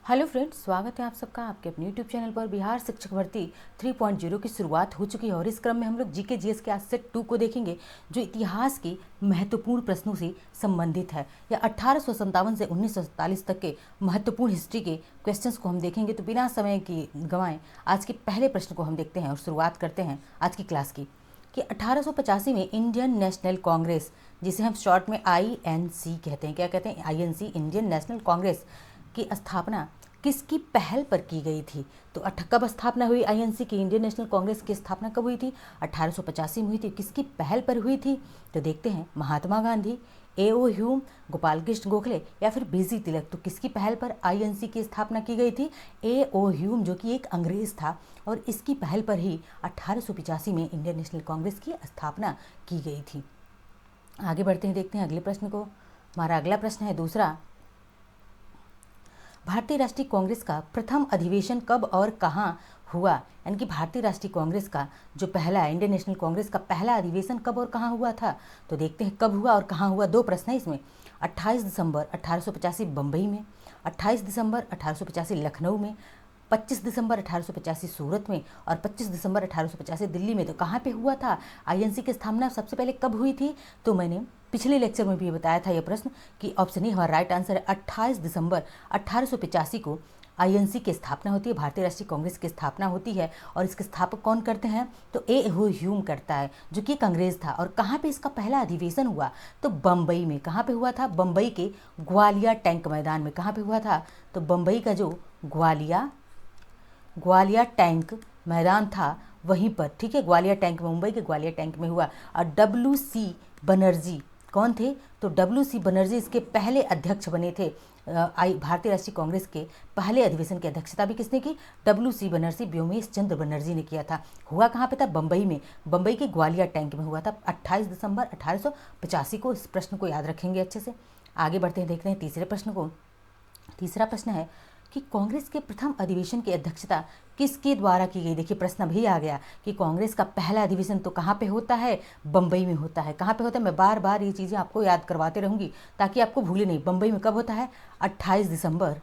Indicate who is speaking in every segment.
Speaker 1: Hello friends, स्वागत है आप सबका आपके अपने यूट्यूब चैनल पर। बिहार शिक्षक भर्ती 3.0 की शुरुआत हो चुकी है और इस क्रम में हम लोग जीके जीएस के आज सेट 2 को देखेंगे, जो इतिहास के महत्वपूर्ण प्रश्नों से संबंधित है। या 1857 से 1947 तक के महत्वपूर्ण हिस्ट्री के क्वेश्चंस को हम देखेंगे। तो बिना समय की गंवाएं आज के पहले प्रश्न को हम देखते हैं और शुरुआत करते हैं आज की क्लास की। कि 1885 में इंडियन नेशनल कांग्रेस, जिसे हम शॉर्ट में INC कहते हैं, क्या कहते हैं, INC, इंडियन नेशनल कांग्रेस की स्थापना किसकी पहल पर की गई थी? तो कब स्थापना हुई INC की, इंडियन नेशनल कांग्रेस की स्थापना कब हुई थी? 1885 में हुई थी। किसकी पहल पर हुई थी? तो देखते हैं, महात्मा गांधी, AO ह्यूम, गोपाल कृष्ण गोखले या फिर BC तिलक। तो किसकी पहल पर INC की स्थापना की गई थी? AO ह्यूम, जो कि एक अंग्रेज था, और इसकी पहल पर ही 1885 में इंडियन नेशनल कांग्रेस की स्थापना की गई थी। आगे बढ़ते हैं, देखते हैं अगले प्रश्न को। हमारा अगला प्रश्न है दूसरा, भारतीय राष्ट्रीय कांग्रेस का प्रथम अधिवेशन कब और कहां हुआ? यानी कि भारतीय राष्ट्रीय कांग्रेस का जो पहला, इंडियन नेशनल कांग्रेस का पहला अधिवेशन कब और कहां हुआ था? तो देखते हैं कब हुआ और कहां हुआ। दो प्रश्न है इसमें। 28 दिसंबर 1885 बम्बई में, 28 दिसंबर 1885 लखनऊ में, 25 दिसंबर 1885 सूरत में और 25 दिसंबर 1885 दिल्ली में। तो कहाँ पे हुआ था? INC की स्थापना सबसे पहले कब हुई थी? तो मैंने पिछले लेक्चर में भी बताया था यह प्रश्न कि ऑप्शन ए हमारा राइट आंसर है। 28 दिसंबर 1885 को INC की स्थापना होती है, भारतीय राष्ट्रीय कांग्रेस की स्थापना होती है। और इसके स्थापक कौन करते हैं? तो AO ह्यूम करता है, जो कि एक अंग्रेज था। और कहाँ पे इसका पहला अधिवेशन हुआ? तो बम्बई में। कहाँ पे हुआ था? बम्बई के ग्वालिया टैंक मैदान में। कहाँ पे हुआ था? तो बम्बई का जो ग्वालिया टैंक मैदान था वहीं पर, ठीक है, ग्वालिया टैंक में, मुंबई के ग्वालिया टैंक में हुआ। और WC बनर्जी कौन थे? तो WC बनर्जी इसके पहले अध्यक्ष बने थे। भारतीय राष्ट्रीय कांग्रेस के पहले अधिवेशन की अध्यक्षता भी किसने की? WC बनर्जी, व्योमेश चंद्र बनर्जी ने किया था। हुआ कहाँ पे था? बम्बई में, बम्बई के ग्वालिया टैंक में हुआ था 28 दिसंबर 1885 को। इस प्रश्न को याद रखेंगे अच्छे से। आगे बढ़ते हैं, देखते हैं तीसरे प्रश्न को। तीसरा प्रश्न है कि कांग्रेस के प्रथम अधिवेशन की अध्यक्षता किसके द्वारा की गई? देखिए प्रश्न भी आ गया कि कांग्रेस का पहला अधिवेशन तो कहाँ पे होता है? बम्बई में होता है। कहाँ पे होता है? मैं बार बार ये चीज़ें आपको याद करवाते रहूँगी ताकि आपको भूले नहीं। बम्बई में कब होता है? 28 दिसंबर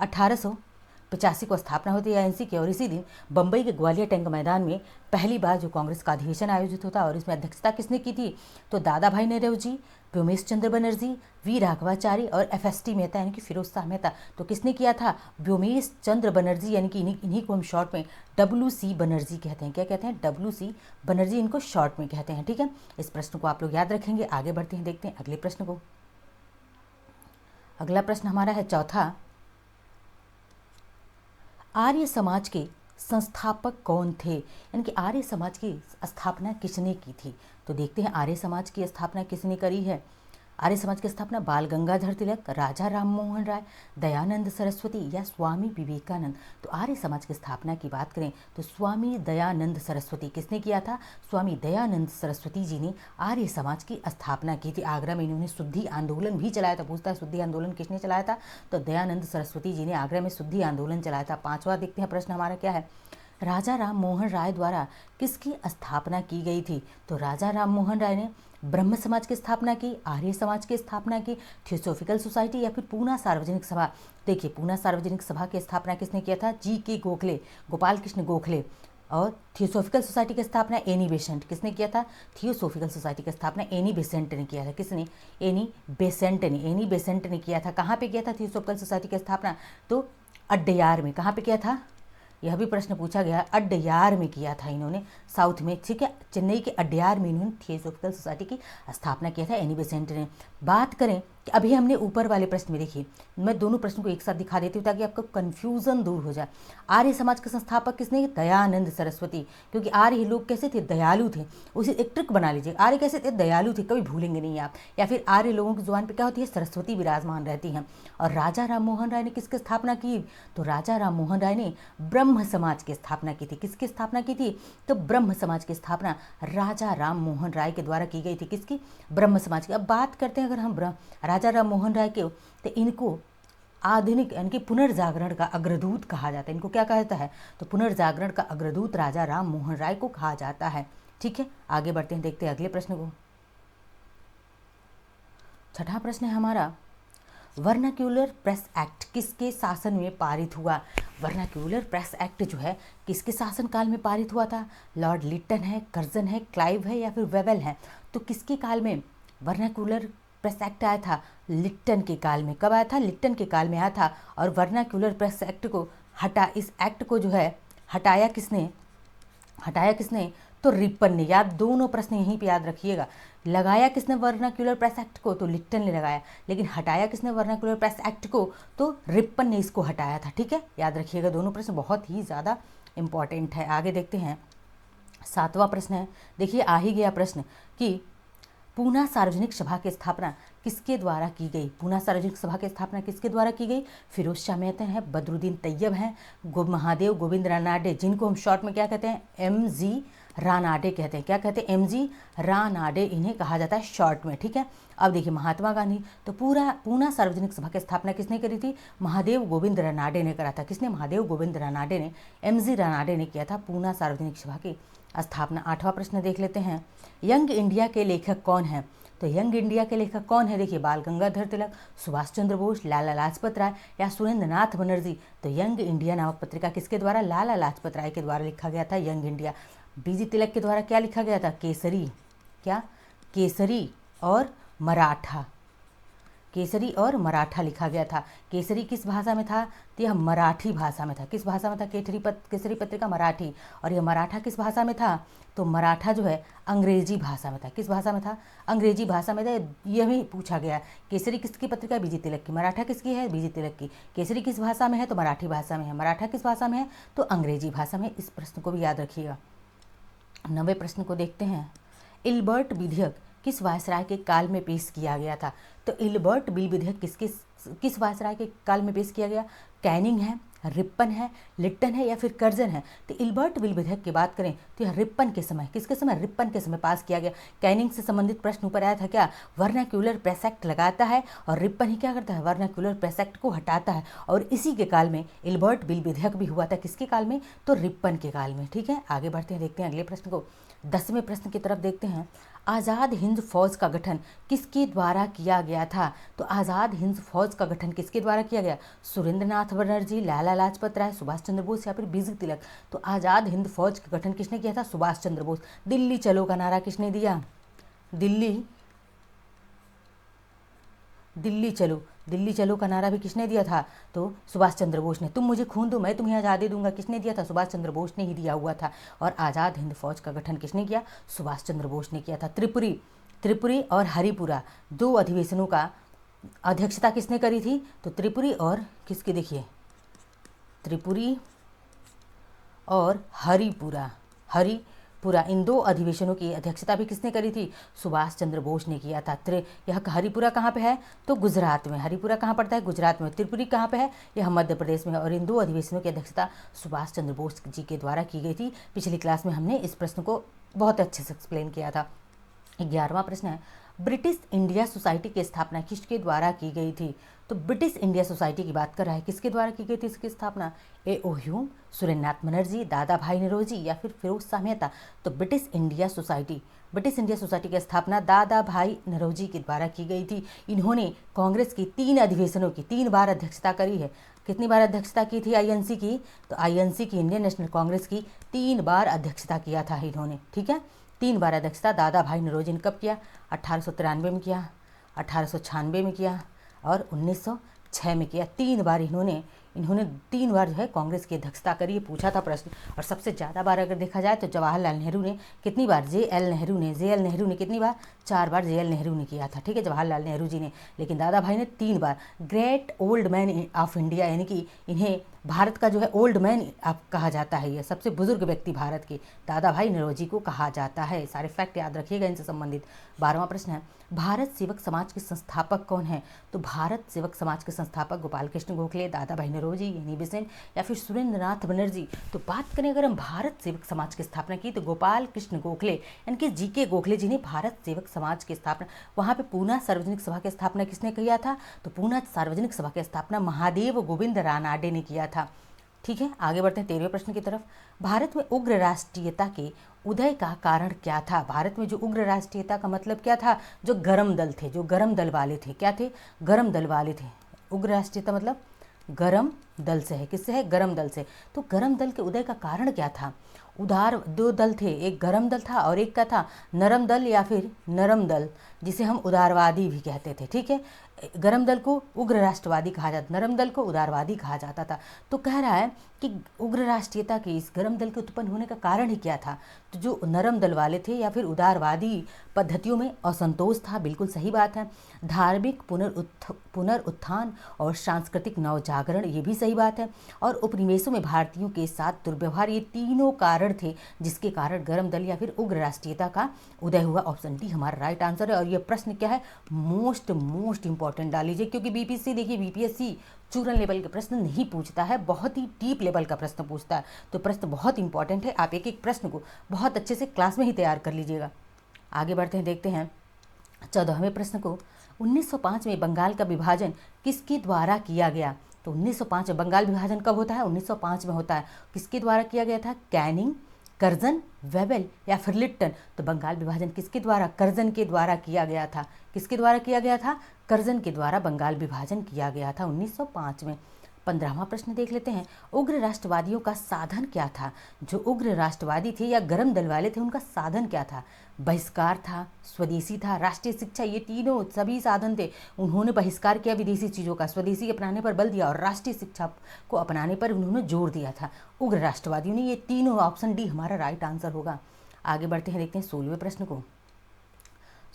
Speaker 1: 1885 को स्थापना होती है INC की। और इसी दिन बम्बई के ग्वालिया टैंक मैदान में पहली बार जो कांग्रेस का अधिवेशन आयोजित होता है। और इसमें अध्यक्षता किसने की थी? तो दादा भाई नेहरू, व्योमेश चंद्र बनर्जी, V राघवाचारी और FST मेहता, यानी कि फिरोज शाह मेहता। तो किसने किया था? व्योमेश चंद्र बनर्जी, यानी कि इन्हीं को हम शॉर्ट में WC बनर्जी कहते हैं। क्या कहते हैं? WC बनर्जी, इनको शॉर्ट में कहते हैं, ठीक है। इस प्रश्न को आप लोग याद रखेंगे। आगे बढ़ते हैं, देखते हैं अगले प्रश्न को। अगला प्रश्न हमारा है चौथा, आर्य समाज के संस्थापक कौन थे? यानी कि आर्य समाज की स्थापना किसने की थी? तो देखते हैं आर्य समाज की स्थापना किसने करी है। आर्य समाज की स्थापना बाल गंगाधर तिलक, राजा राम मोहन राय, दयानंद सरस्वती या स्वामी विवेकानंद। तो आर्य समाज की स्थापना की बात करें तो स्वामी दयानंद सरस्वती। किसने किया था? स्वामी दयानंद सरस्वती जी ने आर्य समाज की स्थापना की थी। आगरा में इन्होंने शुद्धि आंदोलन भी चलाया था। पूछता है शुद्धि आंदोलन किसने चलाया था? तो दयानंद सरस्वती जी ने आगरा में शुद्धि आंदोलन चलाया था। पांचवा देखते हैं प्रश्न हमारा क्या है, राजा राम मोहन राय द्वारा किसकी स्थापना की गई थी? तो राजा राम मोहन राय ने ब्रह्म समाज की स्थापना की, आर्य समाज की स्थापना की, थियोसॉफिकल सोसाइटी या फिर पूना सार्वजनिक सभा। देखिए पूना सार्वजनिक सभा की स्थापना किसने किया था? GK गोखले, गोपाल कृष्ण गोखले। और थियोसॉफिकल सोसाइटी की स्थापना एनी बेसेंट। किसने किया था? थियोसॉफिकल सोसाइटी की स्थापना एनी बेसेंट ने किया था। किसने? एनी बेसेंट ने किया था। कहाँ पे किया था थियोसॉफिकल सोसाइटी की स्थापना? तो अड्डयार में। कहाँ पे किया था? यह भी प्रश्न पूछा गया। अड्डयार में किया था इन्होंने, साउथ में, ठीक है, चेन्नई के अड्डयार में इन्होंने थियोसॉफिकल सोसाइटी की स्थापना किया था एनी बेसेंट ने। बात करें कि अभी हमने ऊपर वाले प्रश्न में, देखिए मैं दोनों प्रश्नों को एक साथ दिखा देती हूँ ताकि आपका कन्फ्यूजन दूर हो जाए। आर्य समाज के संस्थापक किसने? दयानंद सरस्वती। क्योंकि आर्य लोग कैसे थे? दयालु थे। उसे एक ट्रिक बना लीजिए, आर्य कैसे थे? दयालु थे, कभी भूलेंगे नहीं आप। या फिर आर्य लोगों की जुबान पर क्या होती है? सरस्वती विराजमान रहती हैं। और राजा राम मोहन राय ने किसकी स्थापना की? तो राजा राम मोहन राय ने ब्रह्म समाज की स्थापना की थी। किसकी स्थापना की थी? तो ब्रह्म समाज की स्थापना राजा राम मोहन राय के द्वारा की गई थी। किसकी? ब्रह्म समाज की। अब बात करते हैं अगर हम राजा राम मोहन राय के, तो इनको आधुनिक यानी कि पुनर्जागरण का अग्रदूत कहा जाता है। इनको क्या कहा जाता है? तो पुनर्जागरण का अग्रदूत राजा राम मोहन राय को कहा जाता है, ठीक है। आगे बढ़ते हैं, देखते हैं अगले प्रश्न को। छठा प्रश्न है हमारा, वर्नाक्यूलर प्रेस एक्ट किसके शासन में पारित हुआ? वर्नाक्यूलर प्रेस एक्ट जो है किसके शासनकाल में पारित हुआ था? लॉर्ड लिट्टन है, कर्जन है, क्लाइव है या फिर वेवेल है? तो किसके काल में वर्नाक्यूलर प्रेस एक्ट आया था? लिट्टन के काल में। कब आया था? लिट्टन के काल में आया था। और वर्नाक्यूलर प्रेस एक्ट को इस एक्ट को जो है हटाया किसने? तो रिपन ने। याद, दोनों प्रश्न यहीं पे याद रखिएगा। लगाया किसने वर्नाक्यूलर प्रेस एक्ट को? तो लिट्टन ने लगाया। लेकिन हटाया किसने वर्नाक्यूलर प्रेस एक्ट को? तो रिपन ने इसको हटाया था। ठीक है, याद रखिएगा, दोनों प्रश्न बहुत ही ज़्यादा इंपॉर्टेंट है। आगे देखते हैं, 7वां प्रश्न है। देखिए, आ ही गया प्रश्न कि पूना सार्वजनिक सभा की स्थापना किसके द्वारा की गई? पूना सार्वजनिक सभा की स्थापना किसके द्वारा की गई? फिरोज शाह मेहता है, बदरुद्दीन तैयब हैं, महादेव गोविंद रानाडे, जिनको हम शॉर्ट में क्या कहते हैं? MG रानाडे कहते हैं। क्या कहते हैं? MG रानाडे इन्हें कहा जाता है शॉर्ट में। ठीक है, अब देखिए महात्मा गांधी। तो पूना सार्वजनिक सभा की स्थापना किसने करी थी? महादेव गोविंद रानाडे ने करा था। किसने? महादेव गोविंद रानाडे ने, MG रानाडे ने किया था पूना सार्वजनिक सभा की स्थापना। 8वां प्रश्न देख लेते हैं, यंग इंडिया के लेखक कौन है? तो यंग इंडिया के लेखक कौन है? देखिए, बाल गंगाधर तिलक, सुभाष चंद्र बोस, लाला लाजपत राय या सुरेंद्र नाथ बनर्जी? तो यंग इंडिया नामक पत्रिका किसके द्वारा? लाला लाजपत राय के द्वारा लिखा गया था यंग इंडिया। BG तिलक के द्वारा क्या लिखा गया था? केसरी। क्या? केसरी और मराठा। केसरी और मराठा लिखा गया था। केसरी किस भाषा में था? तो यह मराठी भाषा में था। किस भाषा में था? केसरी पत्रिका मराठी। और यह मराठा किस भाषा में था? तो मराठा जो है अंग्रेजी भाषा में था। किस भाषा में था? अंग्रेजी भाषा में था। यह भी पूछा गया। केसरी किसकी पत्रिका? BG तिलक की। मराठा किसकी है? BG तिलक की। केसरी किस भाषा में है? तो मराठी भाषा में है। मराठा किस भाषा में है? तो अंग्रेजी भाषा में। इस प्रश्न को भी याद रखिएगा। 9वें प्रश्न को देखते हैं, इल्बर्ट विधेयक किस वायसराय के काल में पेश किया गया था? तो इल्बर्ट बिल विधेयक किस वायसराय के काल में पेश किया गया? कैनिंग है, रिपन है, लिट्टन है या फिर कर्जन है? तो इल्बर्ट बिल विधेयक की बात करें तो यह रिपन के समय, किसके समय? रिपन के समय पास किया गया। कैनिंग से संबंधित प्रश्न ऊपर आया था क्या? वर्नाक्यूलर प्रेस एक्ट लगाता है और रिपन ही क्या करता है? वर्नाक्यूलर प्रेस एक्ट को हटाता है। और इसी के काल में इल्बर्ट बिल विधेयक भी हुआ था। किसके काल में? तो रिपन के काल में। ठीक है, आगे बढ़ते हैं, देखते हैं अगले प्रश्न को। 10वें प्रश्न की तरफ देखते हैं, आज़ाद हिंद फौज का गठन किसके द्वारा किया गया था? तो आज़ाद हिंद फौज का गठन किसके द्वारा किया गया? सुरेंद्र नाथ बनर्जी, लाला लाजपत राय, सुभाष चंद्र बोस या फिर BG तिलक? तो आज़ाद हिंद फौज का गठन किसने किया था? सुभाष चंद्र बोस। दिल्ली चलो का नारा किसने दिया? दिल्ली चलो का नारा भी किसने दिया था? तो सुभाष चंद्र बोस ने। तुम मुझे खून दो, मैं तुम्हें आज़ादी दूंगा, किसने दिया था? सुभाष चंद्र बोस ने ही दिया हुआ था। और आज़ाद हिंद फौज का गठन किसने किया? सुभाष चंद्र बोस ने किया था। त्रिपुरी और हरिपुरा 2 अधिवेशनों का अध्यक्षता किसने करी थी? तो त्रिपुरी और किसकी? देखिए, त्रिपुरी और हरिपुरा इन 2 अधिवेशनों की अध्यक्षता भी किसने करी थी? सुभाष चंद्र बोस ने किया था। यह हरिपुरा कहाँ पे है? तो गुजरात में। हरिपुरा कहाँ पड़ता है? गुजरात में। त्रिपुरी कहाँ पे है? यह मध्य प्रदेश में है। और इन 2 अधिवेशनों की अध्यक्षता सुभाष चंद्र बोस जी के द्वारा की गई थी। पिछली क्लास में हमने इस प्रश्न को बहुत अच्छे से एक्सप्लेन किया था। 11वां प्रश्न है, ब्रिटिश इंडिया सोसाइटी की स्थापना किसके द्वारा की गई थी? तो ब्रिटिश इंडिया सोसाइटी की बात कर रहा है, किसके द्वारा की गई थी इसकी स्थापना? A.O. ह्यूम, सुरेंद्र नाथ बनर्जी, दादा भाई नौरोजी या फिर फिरोज शाह मेहता? तो ब्रिटिश इंडिया सोसाइटी की स्थापना दादा भाई नौरोजी के द्वारा की गई थी। इन्होंने कांग्रेस की 3 अधिवेशनों की 3 बार अध्यक्षता करी है। कितनी बार अध्यक्षता की थी INC की? तो INC की, इंडियन नेशनल कांग्रेस की 3 बार अध्यक्षता किया था इन्होंने। ठीक है, 3 बार अध्यक्षता दादा भाई नौरोजी ने कब किया? 1893 में किया, 1896 में किया और 1906 में किया। 3 बार इन्होंने 3 बार जो है कांग्रेस की अध्यक्षता करी। ये पूछा था प्रश्न। और सबसे ज़्यादा बार अगर देखा जाए तो जवाहरलाल नेहरू ने कितनी बार? JL नेहरू ने कितनी बार? 4 बार JL नेहरू ने किया था। ठीक है, जवाहरलाल नेहरू जी ने। लेकिन दादा भाई ने 3 बार। Great old man of India, यानी कि इन्हें भारत का जो है ओल्ड मैन कहा जाता है। ये सबसे बुजुर्ग व्यक्ति भारत के दादा भाई नौरोजी को कहा जाता है। सारे फैक्ट याद रखिएगा इनसे संबंधित। 12वां प्रश्न है, भारत सेवक समाज के संस्थापक कौन है? तो भारत सेवक समाज के संस्थापक गोपाल कृष्ण गोखले, दादा भाई नौरोजी, एनी बेसेंट या फिर सुरेंद्र नाथ बनर्जी? तो बात करें अगर हम भारत सेवक समाज की स्थापना की तो गोपाल कृष्ण गोखले यानी कि GK गोखले जी ने भारत सेवक समाज की स्थापना, वहाँ पे पूना सार्वजनिक सभा की स्थापना किसने किया था? तो पूना सार्वजनिक सभा की स्थापना महादेव गोविंद रानाडे ने किया था। ठीक है, आगे बढ़ते हैं 13वें प्रश्न की तरफ। भारत में उग्र राष्ट्रीयता के उदय का कारण क्या था? भारत में जो उग्र राष्ट्रीयता का मतलब क्या था? जो गरम दल थे, जो गरम दल वाले थे। क्या थे? गरम दल वाले थे। उग्र राष्ट्रीयता मतलब गरम दल से है। किससे है? गरम दल से। तो गरम दल के उदय का कारण क्या था? उदार दो दल थे, एक गरम दल था और एक का था नरम दल या फिर नरम दल, जिसे हम उदारवादी भी कहते थे। ठीक है, गरम दल को उग्र राष्ट्रवादी कहा जाता, नरम दल को उदारवादी कहा जाता था। तो कह रहा है कि उग्र राष्ट्रीयता के इस गरम दल के उत्पन्न होने का कारण ही क्या था? तो जो नरम दल वाले थे या फिर उदारवादी पद्धतियों में असंतोष था। बिल्कुल सही बात है। धार्मिक पुनरुत्थान और सांस्कृतिक नवजागरण, ये भी सही बात है। और उपनिवेशों में भारतीयों के साथ दुर्व्यवहार, ये तीनों कारण थे जिसके कारण गरम दल या फिर उग्र राष्ट्रीयता का उदय हुआ। ऑप्शन डी हमारा राइट आंसर है। और ये प्रश्न क्या है? मोस्ट इंपॉर्टेंट डाल लीजिए, क्योंकि बीपीएससी देखिए, बीपीएससी चूरन लेवल के प्रश्न नहीं पूछता है, बहुत ही डीप लेवल का प्रश्न पूछता है। तो प्रश्न बहुत इंपॉर्टेंट है, आप एक एक प्रश्न को बहुत अच्छे से क्लास में ही तैयार कर लीजिएगा। आगे बढ़ते हैं, देखते हैं 14वें प्रश्न को। 1905 में बंगाल का विभाजन किसके द्वारा किया गया? तो 1905 में बंगाल विभाजन कब होता है? 1905 में होता है। किसके द्वारा किया गया था? कैनिंग, कर्जन, वेबल या फिर लिट्टन? तो बंगाल विभाजन किसके द्वारा? कर्जन के द्वारा किया गया था। किसके द्वारा किया गया था? कर्जन के द्वारा बंगाल विभाजन किया गया था 1905 में। 15वां प्रश्न देख लेते हैं। उग्र राष्ट्रवादियों का साधन क्या था? जो उग्र राष्ट्रवादी थे या गरम दल वाले थे, उनका साधन क्या था? बहिष्कार था, स्वदेशी था, राष्ट्रीय शिक्षा, ये तीनों सभी साधन थे। उन्होंने बहिष्कार किया विदेशी चीज़ों का, स्वदेशी अपनाने पर बल दिया और राष्ट्रीय शिक्षा को अपनाने पर उन्होंने जोर दिया था उग्र राष्ट्रवादियों ने। ये तीनों, ऑप्शन डी हमारा राइट आंसर होगा। आगे बढ़ते हैं, देखते हैं 16वें प्रश्न को।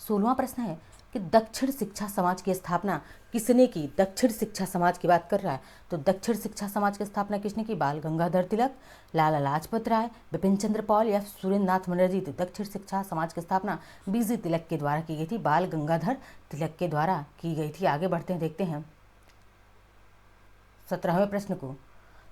Speaker 1: 16वां प्रश्न है कि दक्षिण शिक्षा समाज की स्थापना किसने की? दक्षिण शिक्षा समाज की बात कर रहा है। तो दक्षिण शिक्षा समाज की स्थापना किसने की? बाल गंगाधर तिलक, लाला लाजपत राय, बिपिन चंद्र पाल या सुरेंद्र नाथ बनर्जी? तो दक्षिण शिक्षा समाज की स्थापना बीजी तिलक के द्वारा की गई थी, बाल गंगाधर तिलक के द्वारा की गई थी। आगे बढ़ते हैं, देखते हैं 17वें प्रश्न को।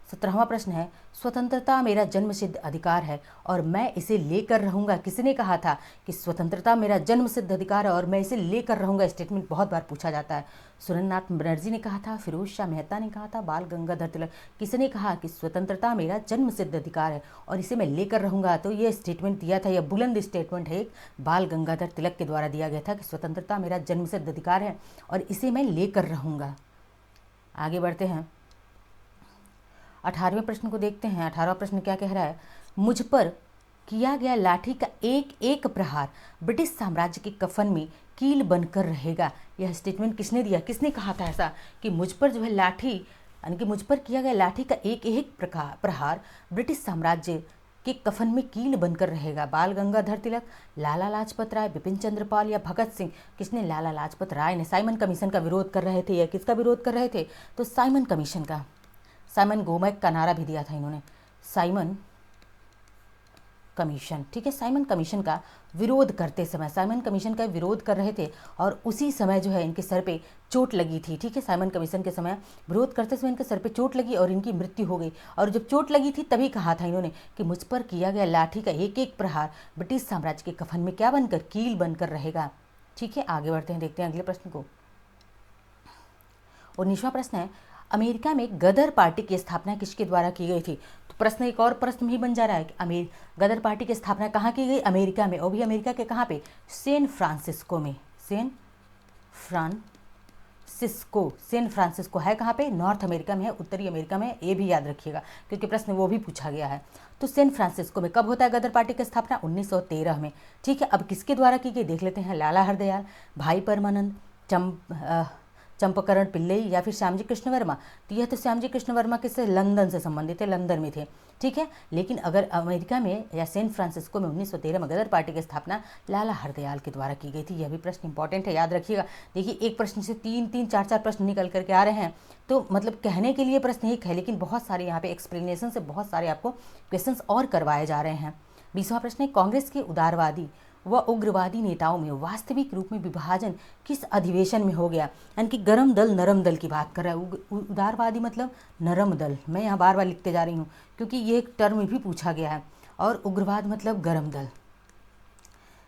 Speaker 1: 17वां प्रश्न है, स्वतंत्रता मेरा जन्मसिद्ध अधिकार है और मैं इसे लेकर रहूंगा। किसने कहा था कि स्वतंत्रता मेरा जन्मसिद्ध अधिकार है और मैं इसे लेकर रहूंगा? स्टेटमेंट बहुत बार पूछा जाता है। सुरेंद्रनाथ बनर्जी ने कहा था, फिरोज शाह मेहता ने कहा था, बाल गंगाधर तिलक? किसने कहा कि स्वतंत्रता मेरा जन्मसिद्ध अधिकार है और इसे मैं लेकर रहूंगा? तो ये स्टेटमेंट दिया था, यह बुलंद स्टेटमेंट है, बाल गंगाधर तिलक के द्वारा दिया गया था कि स्वतंत्रता मेरा जन्मसिद्ध अधिकार है और इसे मैं लेकर रहूंगा। आगे बढ़ते हैं, 18वें प्रश्न को देखते हैं। 18वां प्रश्न क्या कह रहा है? मुझ पर किया गया लाठी का एक एक प्रहार ब्रिटिश साम्राज्य के कफन में कील बनकर रहेगा। यह स्टेटमेंट किसने दिया? किसने कहा था ऐसा कि मुझ पर जो है लाठी, यानी कि मुझ पर किया गया लाठी का एक एक प्रहार ब्रिटिश साम्राज्य के कफन में कील बनकर रहेगा? बाल गंगाधर तिलक, लाला लाजपत राय, बिपिन चंद्र पाल या भगत सिंह? किसने? लाला लाजपत राय ने। साइमन कमीशन का विरोध कर रहे थे। या किसका विरोध कर रहे थे? तो साइमन कमीशन का। साइमन गोमेक का नारा भी दिया था इन्होंने, साइमन कमीशन। ठीक है, साइमन कमीशन का विरोध करते समय, साइमन कमीशन का विरोध कर रहे थे और उसी समय जो है इनके सर पे चोट लगी थी। ठीक है, साइमन कमीशन के समय विरोध करते समय इनके सर पे चोट लगी और इनकी मृत्यु हो गई। और जब चोट लगी थी तभी कहा था इन्होंने कि मुझ पर किया गया लाठी का एक एक प्रहार ब्रिटिश साम्राज्य के कफन में क्या बनकर? कील बनकर रहेगा। ठीक है, आगे बढ़ते हैं, देखते हैं अगले प्रश्न को। 19वां प्रश्न है, अमेरिका में गदर पार्टी की स्थापना किसके द्वारा की गई थी? तो प्रश्न एक और प्रश्न भी बन जा रहा है कि गदर पार्टी की स्थापना कहाँ की गई? अमेरिका में, और भी अमेरिका के कहाँ पे? सैन फ्रांसिस्को में। सैन फ्रांसिस्को है कहाँ पे? नॉर्थ अमेरिका में है, उत्तरी अमेरिका में। ये भी याद रखिएगा क्योंकि प्रश्न वो भी पूछा गया है। तो सैन फ्रांसिस्को में कब होता है गदर पार्टी की स्थापना? 1913 में। ठीक है, अब किसके द्वारा की गई देख लेते हैं। लाला हरदयाल, भाई परमानंद, चंपाकरण पिल्लई या फिर श्यामजी कृष्ण वर्मा? तो यह तो श्यामजी कृष्ण वर्मा किससे? लंदन से संबंधित है, लंदन में थे। ठीक है, लेकिन अगर अमेरिका में या सैन फ्रांसिस्को में 1913 में गदर पार्टी की स्थापना लाला हरदयाल के द्वारा की गई थी। यह भी प्रश्न इंपॉर्टेंट है, याद रखिएगा। देखिए, एक प्रश्न से 3-3, 4-4 प्रश्न निकल करके आ रहे हैं। तो मतलब कहने के लिए प्रश्न एक है, लेकिन बहुत सारे यहाँ पे एक्सप्लेनेशन से बहुत सारे आपको क्वेश्चन और करवाए जा रहे हैं। 20वां प्रश्न है, कांग्रेस के उदारवादी व उग्रवादी नेताओं में वास्तविक रूप में विभाजन किस अधिवेशन में हो गया? यानी कि गरम दल नरम दल की बात कर रहा है। उदारवादी मतलब नरम दल, मैं यहाँ बार बार लिखते जा रही हूँ क्योंकि ये एक टर्म भी पूछा गया है। और उग्रवाद मतलब गरम दल,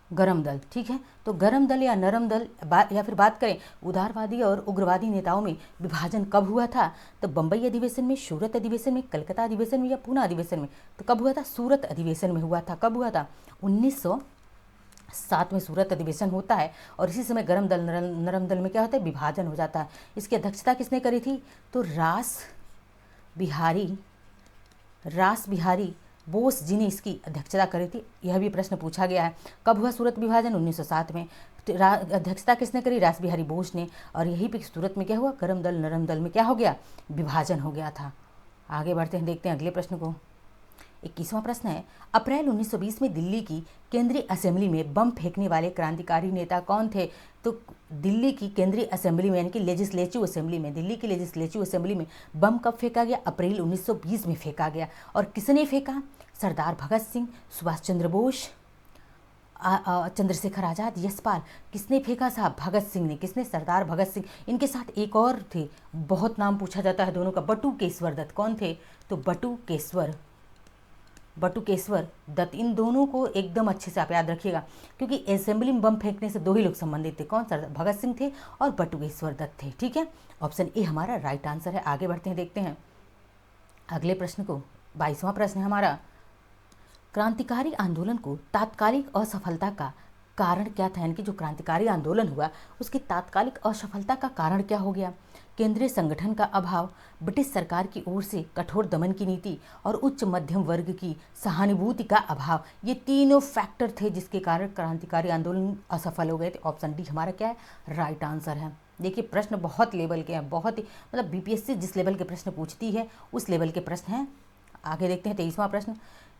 Speaker 1: गरम दल। ठीक है, तो गरम दल या नरम दल या फिर बात करें उदारवादी और उग्रवादी नेताओं में विभाजन कब हुआ था? तो बम्बई अधिवेशन में, सूरत अधिवेशन में, कलकत्ता अधिवेशन में या पूना अधिवेशन में? तो कब हुआ था? सूरत अधिवेशन में हुआ था। कब हुआ था? साथ में सूरत अधिवेशन होता है और इसी समय गरम दल नरम दल में क्या होता है, विभाजन हो जाता है। इसकी अध्यक्षता किसने करी थी, तो रास बिहारी बोस जी ने इसकी अध्यक्षता करी थी। यह भी प्रश्न पूछा गया है। कब हुआ सूरत विभाजन, 1907 में। अध्यक्षता किसने करी, रास बिहारी बोस ने। और यही पे सूरत में क्या हुआ, गरम दल नरम दल में क्या हो गया, विभाजन हो गया था। आगे बढ़ते हैं, देखते हैं अगले प्रश्न को। 21वां प्रश्न है, अप्रैल 1920 में दिल्ली की केंद्रीय असेंबली में बम फेंकने वाले क्रांतिकारी नेता कौन थे, तो दिल्ली की केंद्रीय असेंबली में यानी कि लेजिस्लेटिव असेंबली में, दिल्ली की लेजिस्लेटिव असेंबली में बम कब फेंका गया, अप्रैल 1920 में फेंका गया। और किसने फेंका, सरदार भगत सिंह, सुभाष चंद्र बोस, चंद्रशेखर आज़ाद, यशपाल। किसने फेंका साहब, भगत सिंह ने। किसने, सरदार भगत सिंह। इनके साथ एक और थे, बहुत नाम पूछा जाता है दोनों का, बटुकेश्वर दत्त। कौन थे, तो बटुकेश्वर दत्त। इन दोनों को एकदम अच्छे से आप याद रखिएगा, क्योंकि असेंबली में बम फेंकने से दो ही लोग संबंधित थे। कौन, सरदार भगत सिंह थे और बटुकेश्वर दत्त थे। ठीक है, ऑप्शन ए हमारा राइट आंसर है। आगे बढ़ते हैं, देखते हैं अगले प्रश्न को। 22वां प्रश्न है हमारा, क्रांतिकारी आंदोलन को तात्कालिक असफलता का कारण क्या था, यानी कि जो क्रांतिकारी आंदोलन हुआ उसकी तात्कालिक असफलता का कारण क्या हो गया। केंद्रीय संगठन का अभाव, ब्रिटिश सरकार की ओर से कठोर दमन की नीति और उच्च मध्यम वर्ग की सहानुभूति का अभाव, ये तीनों फैक्टर थे जिसके कारण क्रांतिकारी आंदोलन असफल हो गए थे। ऑप्शन डी हमारा क्या है, राइट आंसर है। देखिए प्रश्न बहुत लेवल के हैं, बहुत ही मतलब बीपीएससी जिस लेवल के प्रश्न पूछती है उस लेवल के प्रश्न हैं। आगे देखते हैं 23वां प्रश्न,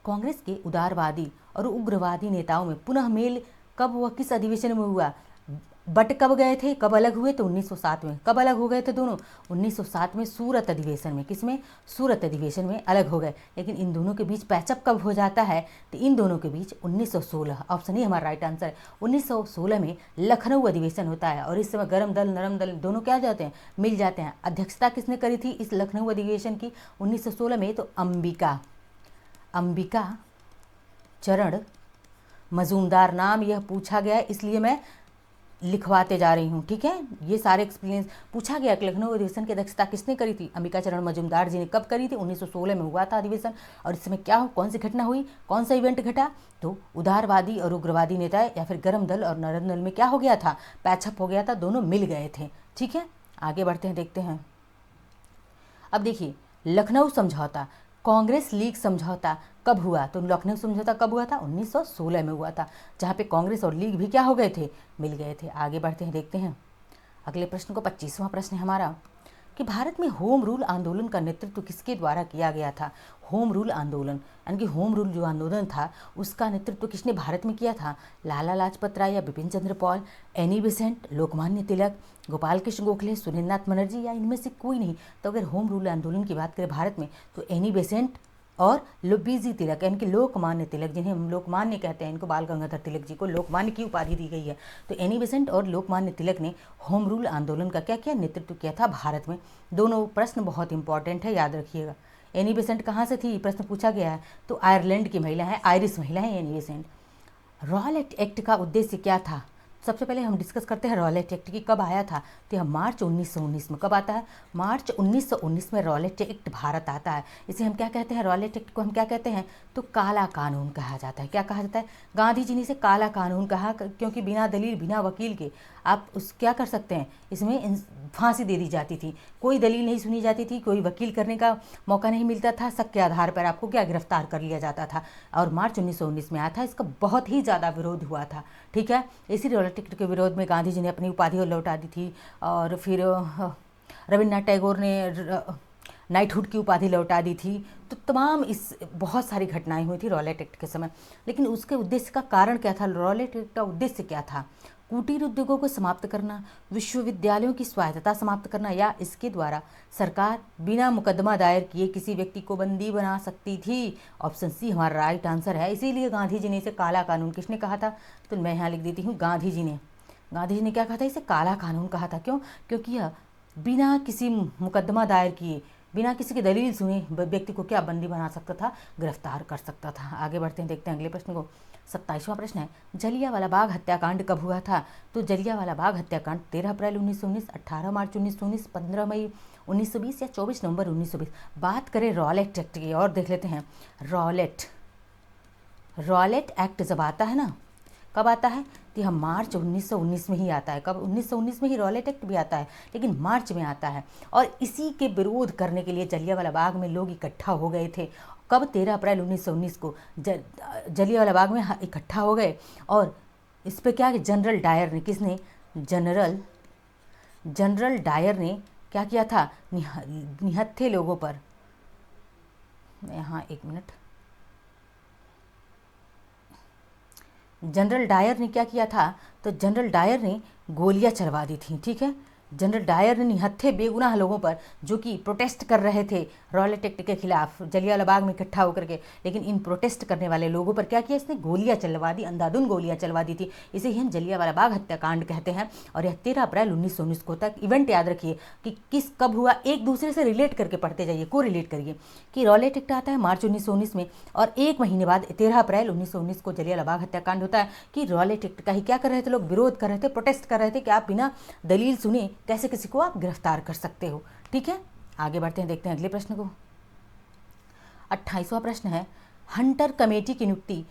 Speaker 1: कांग्रेस के उदारवादी और उग्रवादी नेताओं में पुनः मेल कब हुआ, किस अधिवेशन में हुआ। बट कब गए थे, कब अलग हुए, तो 1907 में। कब अलग हो गए थे दोनों, 1907 में सूरत अधिवेशन में। किसमें, सूरत अधिवेशन में अलग हो गए। लेकिन इन दोनों के बीच पैचअप कब हो जाता है, तो इन दोनों के बीच 1916। ऑप्शन ही हमारा राइट आंसर है। 1916 में लखनऊ अधिवेशन होता है और इस समय गरम दल नरम दल दोनों क्या जाते हैं, मिल जाते हैं। अध्यक्षता किसने करी थी इस लखनऊ अधिवेशन की 1916 में, तो अंबिका चरण मजूमदार। नाम यह पूछा गया है इसलिए मैं लिखवाते जा रही हूँ। ठीक है, ये सारे एक्सपीरियंस पूछा गया कि लखनऊ अधिवेशन की अध्यक्षता किसने करी थी, अंबिका चरण मजूमदार जी ने। कब करी थी, 1916 में हुआ था अधिवेशन। और इस समय क्या हो, कौन सी घटना हुई, कौन सा इवेंट घटा, तो उदारवादी और उग्रवादी नेता या फिर गरम दल और नरम दल में क्या हो गया था, पैचअप हो गया था, दोनों मिल गए थे। ठीक है, आगे बढ़ते हैं, देखते हैं। अब देखिए लखनऊ समझौता, कांग्रेस लीग समझौता कब हुआ, तो लखनऊ समझौता कब हुआ था, 1916 में हुआ था, जहाँ पे कांग्रेस और लीग भी क्या हो गए थे, मिल गए थे। आगे बढ़ते हैं, देखते हैं अगले प्रश्न को। 25वां प्रश्न है हमारा कि भारत में होम रूल आंदोलन का नेतृत्व किसके द्वारा किया गया था। होम रूल आंदोलन यानी कि होम रूल जो आंदोलन था उसका नेतृत्व किसने भारत में किया था, लाला लाजपत राय या बिपिन चंद्र पाल, एनी बेसेंट, लोकमान्य तिलक, गोपाल कृष्ण गोखले, सुरेंद्रनाथ बनर्जी, या इनमें से कोई नहीं। तो अगर होम रूल आंदोलन की बात करें भारत में तो एनी बेसेंट और लुबीजी तिलक यानी कि लोकमान्य तिलक, जिन्हें हम लोकमान्य कहते हैं, इनको बाल गंगाधर तिलक जी को लोकमान्य की उपाधि दी गई है। तो एनी बेसेंट और लोकमान्य तिलक ने होम रूल आंदोलन का क्या किया, नेतृत्व किया था भारत में। दोनों प्रश्न बहुत इंपॉर्टेंट है, याद रखिएगा। एनी बेसेंट कहाँ से थी, प्रश्न पूछा गया है, तो आयरलैंड की महिला है, आयरिश महिला है एनी बेसेंट। रॉलेट एक्ट का उद्देश्य क्या था, सबसे पहले हम डिस्कस करते हैं रॉलेट एक्ट की कब आया था, तो यह मार्च 1919 में। कब आता है, मार्च 1919 में रॉलेट एक्ट भारत आता है। इसे हम क्या कहते हैं, रॉलेट एक्ट को हम क्या कहते हैं, तो काला कानून कहा जाता है। क्या कहा जाता है, गांधी जी ने इसे काला कानून कहा, क्योंकि बिना दलील बिना वकील के आप उस क्या कर सकते हैं, इसमें फांसी दे दी जाती थी, कोई दलील नहीं सुनी जाती थी, कोई वकील करने का मौका नहीं मिलता था, शक के आधार पर आपको क्या गिरफ्तार कर लिया जाता था। और मार्च 1919 में आया था, इसका बहुत ही ज़्यादा विरोध हुआ था। ठीक है, इसी रॉलेट एक्ट के विरोध में गांधी जी ने अपनी उपाधि लौटा दी थी, और फिर रविन्द्रनाथ टैगोर ने नाइटहुड की उपाधि लौटा दी थी। तो तमाम इस बहुत सारी घटनाएं हुई थी रॉलेट एक्ट के समय। लेकिन उसके उद्देश्य का कारण क्या था, रॉलेट एक्ट का उद्देश्य क्या था, कुटीर उद्योगों को समाप्त करना, विश्वविद्यालयों की स्वायत्तता समाप्त करना, या इसके द्वारा सरकार बिना मुकदमा दायर किए किसी व्यक्ति को बंदी बना सकती थी। ऑप्शन सी हमारा राइट आंसर है। इसीलिए गांधी जी ने इसे काला कानून, किसने कहा था, तो मैं यहाँ लिख देती हूँ, गांधी जी ने क्या कहा था, इसे काला कानून कहा था। क्यों, क्योंकि यह बिना किसी मुकदमा दायर किए, बिना किसी की दलील सुने व्यक्ति को क्या बंदी बना सकता था, गिरफ्तार कर सकता था। आगे बढ़ते हैं, देखते हैं अगले प्रश्न को। 27वां प्रश्न है, जलियांवाला बाग हत्याकांड कब हुआ था, तो जलियांवाला बाग हत्याकांड 13 अप्रैल 1919, 18 मार्च 1919, 15 मई 1920 या 24 नवंबर 1920। बात करें रॉलेट एक्ट की और देख लेते हैं। रॉलेट एक्ट जब आता है ना, कब आता है? तो यह मार्च 1919 में ही आता है। कब? 1919 में ही रॉलेट एक्ट भी आता है, लेकिन मार्च में आता है। और इसी के विरोध करने के लिए जलियांवाला बाग में लोग इकट्ठा हो गए थे। कब? 13 अप्रैल 1919 को जलियांवाला बाग में इकट्ठा हो गए। और इस पर क्या? जनरल डायर ने, किसने? जनरल डायर ने क्या किया था? निहत्थे लोगों पर, यहाँ एक मिनट, जनरल डायर ने क्या किया था? तो जनरल डायर ने गोलियां चलवा दी थी। ठीक है, जनरल डायर ने निहत्थे बेगुनाह लोगों पर, जो कि प्रोटेस्ट कर रहे थे रॉलेट एक्ट के खिलाफ, जलियांवाला बाग में इकट्ठा होकर के, लेकिन इन प्रोटेस्ट करने वाले लोगों पर क्या किया? इसने गोलियां चलवा दी, अंधाधुंध गोलियां चलवा दी थी। इसे ही हम जलियांवाला बाग हत्याकांड कहते हैं। और यह 13 अप्रैल 1919 को तक इवेंट याद रखिए कि किस कब हुआ, एक दूसरे से रिलेट करके पढ़ते जाइए, को रिलेट करिए कि रॉलेट एक्ट आता है मार्च 1919 में, और एक महीने बाद 13 अप्रैल 1919 को जलियांवाला बाग हत्याकांड होता है। कि रॉलेट एक्ट का ही क्या कर रहे थे लोग? विरोध कर रहे थे, प्रोटेस्ट कर रहे थे कि आप बिना दलील सुने कैसे किसी को आप गिरफ्तार कर सकते हो। ठीक है, आगे बढ़ते हैं, देखते हैं अगले प्रश्न को। 28वां प्रश्न है, हंटर कमेटी की नियुक्ति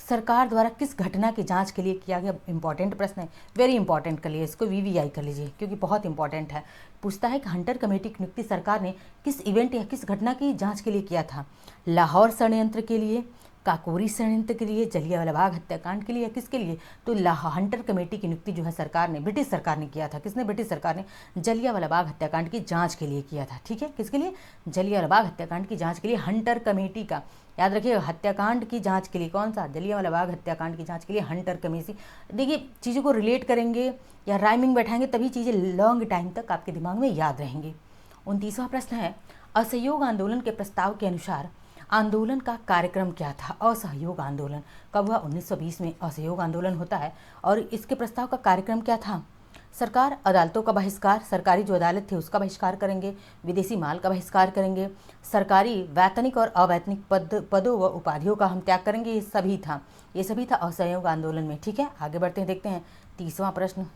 Speaker 1: सरकार द्वारा किस घटना की जांच के लिए किया गया? इंपॉर्टेंट प्रश्न है, वेरी इंपॉर्टेंट कर लीजिए इसको, वीवीआई कर लीजिए, क्योंकि बहुत इंपॉर्टेंट है। पूछता है कि हंटर कमेटी की नियुक्ति सरकार ने किस इवेंट या किस घटना की जांच के लिए किया था? लाहौर षड्यंत्र के लिए, काकोरी षड्यंत्र के लिए, जलियांवाला बाग हत्याकांड के लिए, या किसके लिए? तो हंटर कमेटी की नियुक्ति जो है सरकार ने, ब्रिटिश सरकार ने किया था। किसने? ब्रिटिश सरकार ने जलियांवाला बाग हत्याकांड की जांच के लिए किया था। ठीक है, किसके लिए? जलियांवाला बाग हत्याकांड की जांच के लिए हंटर कमेटी का, याद रखिए, हत्याकांड की जांच के लिए कौन सा? जलियांवाला बाग हत्याकांड की जांच के लिए हंटर कमेटी। देखिए, चीज़ों को रिलेट करेंगे या राइमिंग बैठाएंगे तभी चीज़ें लॉन्ग टाइम तक आपके दिमाग में याद रहेंगी। 29वां प्रश्न है, असहयोग आंदोलन के प्रस्ताव के अनुसार आंदोलन का कार्यक्रम क्या था? असहयोग आंदोलन कब हुआ? 1920 में असहयोग आंदोलन होता है। और इसके प्रस्ताव का कार्यक्रम क्या था? सरकार अदालतों का बहिष्कार, सरकारी जो अदालत थी उसका बहिष्कार करेंगे, विदेशी माल का बहिष्कार करेंगे, सरकारी वैतनिक और अवैतनिक पदों व उपाधियों का हम त्याग करेंगे। ये सभी था असहयोग आंदोलन में। ठीक है, आगे बढ़ते हैं, देखते हैं 30वां प्रश्न।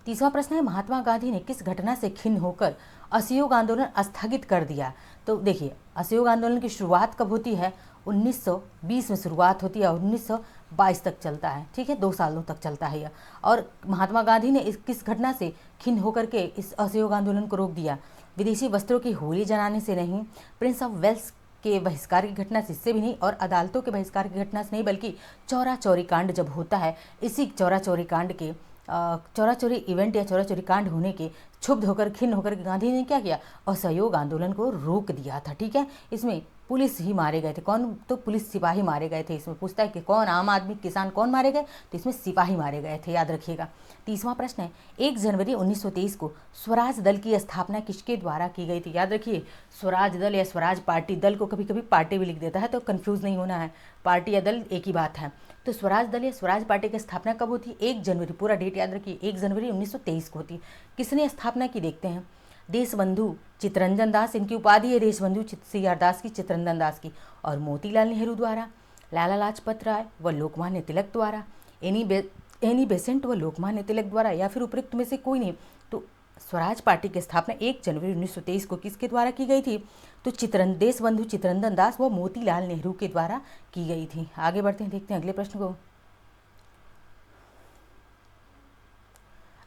Speaker 1: 30वां प्रश्न है, महात्मा गांधी ने किस घटना से खिन्न होकर असहयोग आंदोलन स्थगित कर दिया? तो देखिए, असहयोग आंदोलन की शुरुआत कब होती है? 1920 में शुरुआत होती है और 1922 तक चलता है। ठीक है, 2 सालों तक चलता है यह। और महात्मा गांधी ने किस घटना से खिन्न होकर के इस असहयोग आंदोलन को रोक दिया? विदेशी वस्त्रों की होली जलाने से नहीं, प्रिंस ऑफ वेल्स के बहिष्कार की घटना से, इससे भी नहीं, और अदालतों के बहिष्कार की घटना से नहीं, बल्कि चौरा चौरी कांड जब होता है, इसी चौरा चौरी कांड के चौरा चौरी इवेंट या चौरा चौरी कांड होने के क्षुब्ध होकर, खिन्न होकर गांधी ने क्या किया? असहयोग आंदोलन को रोक दिया था। ठीक है, इसमें पुलिस ही मारे गए थे। कौन? तो पुलिस सिपाही मारे गए थे। इसमें पूछता है कि कौन, आम आदमी, किसान, कौन मारे गए? तो इसमें सिपाही मारे गए थे, याद रखिएगा। 30वां प्रश्न है, 1 जनवरी 1923 को स्वराज दल की स्थापना किसके द्वारा की गई थी? याद रखिए, स्वराज दल या स्वराज पार्टी, दल को कभी कभी पार्टी भी लिख देता है, तो कंफ्यूज नहीं होना है, पार्टी या दल एक ही बात है। तो स्वराज दल या स्वराज पार्टी की स्थापना कब होती है? 1 जनवरी, पूरा डेट याद रखिए, 1 जनवरी 1923 को होती। किसने स्थापना की? देखते हैं, देशबंधु चित्तरंजन दास, इनकी उपाधि है देशबंधु सीआर दास की, चित्तरंजन दास की। और मोतीलाल नेहरू द्वारा, लाला लाजपत राय व लोकमान्य तिलक द्वारा, एनी बेसेंट व लोकमान्य तिलक द्वारा, या फिर उपयुक्त में से कोई नहीं। तो स्वराज पार्टी की स्थापना 1 जनवरी 1923 को किसके द्वारा की गई थी? तो देशबंधु चित्तरंजन दास व मोतीलाल नेहरू के द्वारा की गई थी। आगे बढ़ते हैं, देखते हैं अगले प्रश्न को।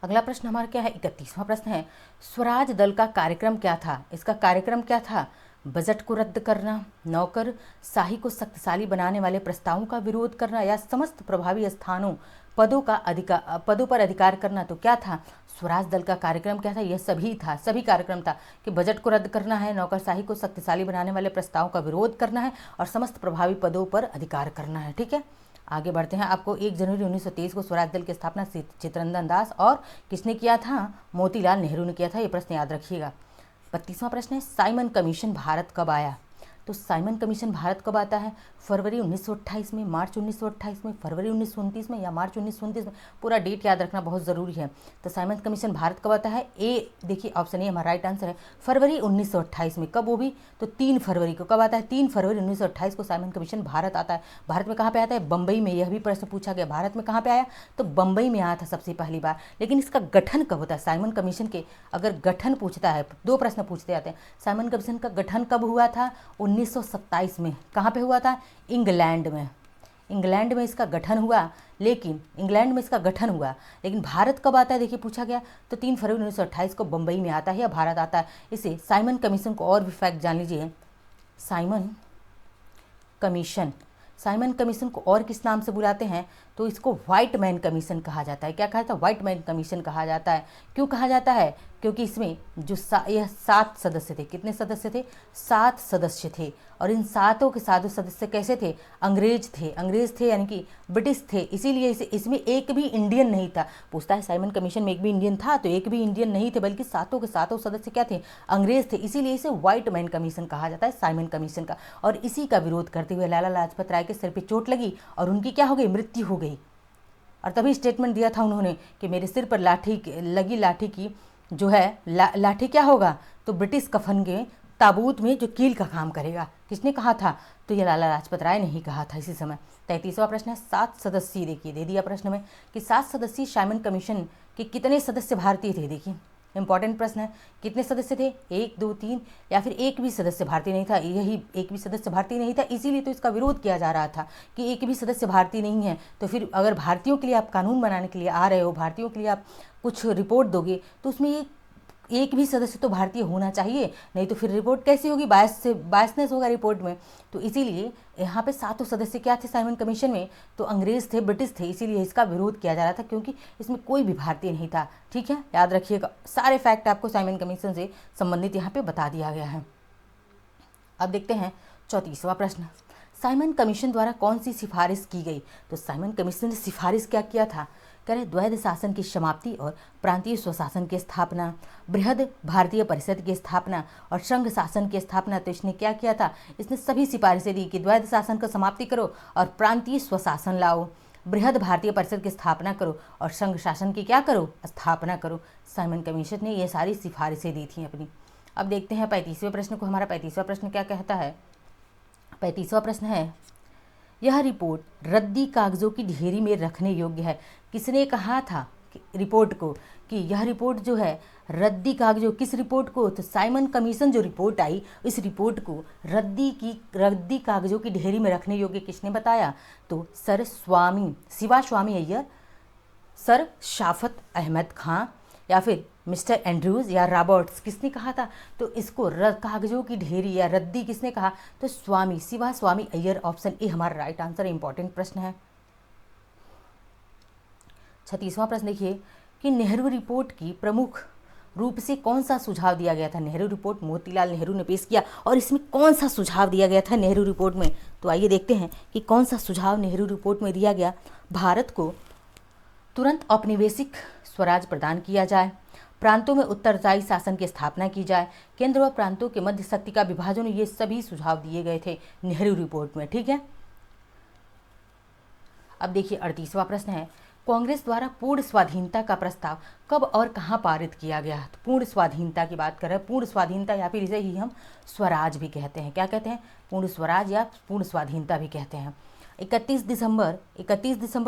Speaker 1: अगला प्रश्न हमारा क्या है? 31वां प्रश्न है, स्वराज दल का कार्यक्रम क्या था? इसका कार्यक्रम क्या था? बजट को रद्द करना, नौकरशाही को शक्तिशाली बनाने वाले प्रस्तावों का विरोध करना, या समस्त प्रभावी स्थानों पदों पर अधिकार करना। तो क्या था स्वराज दल का कार्यक्रम? क्या था? यह सभी कार्यक्रम था कि बजट को रद्द करना है, नौकरशाही को शक्तिशाली बनाने वाले प्रस्तावों का विरोध करना है, और समस्त प्रभावी पदों पर अधिकार करना है। ठीक है, आगे बढ़ते हैं। आपको 1 जनवरी 1923 को स्वराज दल की स्थापना चित्तरंजन दास और किसने किया था? मोतीलाल नेहरू ने किया था। ये प्रश्न याद रखिएगा। 32वां प्रश्न है, साइमन कमीशन भारत कब आया? तो साइमन कमीशन भारत कब आता है? फरवरी 1928 में, मार्च 1928 में, फरवरी 1929 में, या मार्च 1929 में? पूरा डेट याद रखना बहुत ज़रूरी है। तो साइमन कमीशन भारत कब आता है? ए देखिए, ऑप्शन ए हमारा राइट आंसर है, फरवरी 1928 में। कब? वो भी तो 3 फरवरी को। कब आता है? 3 फरवरी 1928 को साइमन कमीशन भारत आता है। भारत में कहाँ पे आता है? बम्बई में। यह भी प्रश्न पूछा गया, भारत में कहाँ पे आया? तो बम्बई में आया था सबसे पहली बार। लेकिन इसका गठन कब होता है? साइमन कमीशन के अगर गठन पूछता है, 2 प्रश्न पूछते आते हैं। साइमन कमीशन का गठन कब हुआ था? 1927 में। कहाँ पे हुआ था? इंग्लैंड में। इंग्लैंड में इसका गठन हुआ, लेकिन भारत कब आता है देखिए पूछा गया, तो 3 फरवरी 1928 को बम्बई में आता है या भारत आता है। इसे साइमन कमीशन को और भी फैक्ट जान लीजिए। साइमन कमीशन को और किस नाम से बुलाते हैं, तो इसको व्हाइट मैन कमीशन कहा जाता है। क्या कहा जाता है? व्हाइट मैन कमीशन कहा जाता है। क्यों कहा जाता है? क्योंकि इसमें जो यह 7 सदस्य थे। कितने सदस्य थे? 7 सदस्य थे। और इन सातों के सातों सदस्य कैसे थे? अंग्रेज थे यानी कि ब्रिटिश थे। इसीलिए इसमें एक भी इंडियन नहीं था। पूछता है साइमन कमीशन में एक भी इंडियन था, तो एक भी इंडियन नहीं थे, बल्कि सातों के सातों सदस्य क्या थे? अंग्रेज थे। इसीलिए इसे व्हाइट मैन कमीशन कहा जाता है, साइमन कमीशन का। और इसी का विरोध करते हुए लाला लाजपत राय के सिर पर चोट लगी और उनकी क्या हो गई? मृत्यु हो गई। और तभी स्टेटमेंट दिया था उन्होंने कि मेरे सिर पर लाठी की जो है लाठी क्या होगा? तो ब्रिटिश कफन के ताबूत में जो कील का काम करेगा। किसने कहा था? तो ये लाला लाजपत राय ने ही कहा था इसी समय। 33वां प्रश्न है 7 सदस्यीय। देखिए दे दिया प्रश्न में कि 7 सदस्यीय साइमन कमीशन के कितने सदस्य भारतीय थे। देखिए इंपॉर्टेंट प्रश्न है, कितने सदस्य थे? 1, 2, 3 या फिर एक भी सदस्य भारतीय नहीं था। यही एक भी सदस्य भारतीय नहीं था, इसीलिए तो इसका विरोध किया जा रहा था कि एक भी सदस्य भारतीय नहीं है। तो फिर अगर भारतीयों के लिए आप कानून बनाने के लिए आ रहे हो, भारतीयों के लिए आप कुछ रिपोर्ट दोगे, तो उसमें एक भी सदस्य तो भारतीय होना चाहिए, नहीं तो फिर रिपोर्ट कैसी होगी? बायसनेस होगा रिपोर्ट में। तो इसीलिए यहाँ पे 7 सदस्य क्या थे साइमन कमीशन में? तो अंग्रेज थे, ब्रिटिश थे, इसीलिए इसका विरोध किया जा रहा था, क्योंकि इसमें कोई भी भारतीय नहीं था। ठीक है, याद रखिएगा, सारे फैक्ट आपको साइमन कमीशन से संबंधित यहाँ पे बता दिया गया है। अब देखते हैं 34वां प्रश्न, साइमन कमीशन द्वारा कौन सी सिफारिश की गई? तो साइमन कमीशन ने सिफारिश क्या किया था? कह रहे द्वैध शासन की समाप्ति और प्रांतीय स्वशासन की स्थापना, बृहद भारतीय परिषद की स्थापना और संघ शासन की स्थापना। तो इसने क्या किया था? इसने सभी सिफारिशें दी कि द्वैध शासन को समाप्ति करो और प्रांतीय स्वशासन लाओ, बृहद भारतीय परिषद की स्थापना करो और संघ शासन की क्या करो? स्थापना करो। साइमन कमीशन ने ये सारी सिफारिशें दी थी अपनी। अब देखते हैं 35वें प्रश्न को। हमारा 35वां प्रश्न क्या कहता है? 35वां प्रश्न है, यह रिपोर्ट रद्दी कागजों की ढेरी में रखने योग्य है। किसने कहा था रिपोर्ट को कि यह रिपोर्ट जो है रद्दी कागजों, किस रिपोर्ट को? तो साइमन कमीशन जो रिपोर्ट आई, इस रिपोर्ट को रद्दी कागजों की ढेरी में रखने योग्य किसने बताया? तो सर शिवा स्वामी अय्यर, सर शाफत अहमद खां या फिर मिस्टर एंड्रूज या रॉबर्ट्स, किसने कहा था? तो इसको कागजों की ढेरी या रद्दी किसने कहा? तो शिवा स्वामी अय्यर। ऑप्शन ए हमारा राइट आंसर। इंपॉर्टेंट प्रश्न है। 36वां प्रश्न देखिए कि नेहरू रिपोर्ट की प्रमुख रूप से कौन सा सुझाव दिया गया था? नेहरू रिपोर्ट मोतीलाल नेहरू ने पेश किया और इसमें कौन सा सुझाव दिया गया था नेहरू रिपोर्ट में? तो आइए देखते हैं कि कौन सा सुझाव नेहरू रिपोर्ट में दिया गया। भारत को तुरंत औपनिवेशिक स्वराज प्रदान किया जाए, प्रांतों में उत्तरदायी शासन की स्थापना की जाए, केंद्र व प्रांतों के मध्य शक्ति का विभाजन, ये सभी सुझाव दिए गए थे नेहरू रिपोर्ट में। ठीक है, अब देखिए 38वां प्रश्न है, कांग्रेस द्वारा पूर्ण स्वाधीनता का प्रस्ताव कब और कहां पारित किया गया? तो पूर्ण स्वाधीनता की बात कर रहे हैं। पूर्ण स्वाधीनता या फिर इसे ही हम स्वराज भी कहते हैं। क्या कहते हैं? पूर्ण स्वराज या पूर्ण स्वाधीनता भी कहते हैं। 31 दिसंबर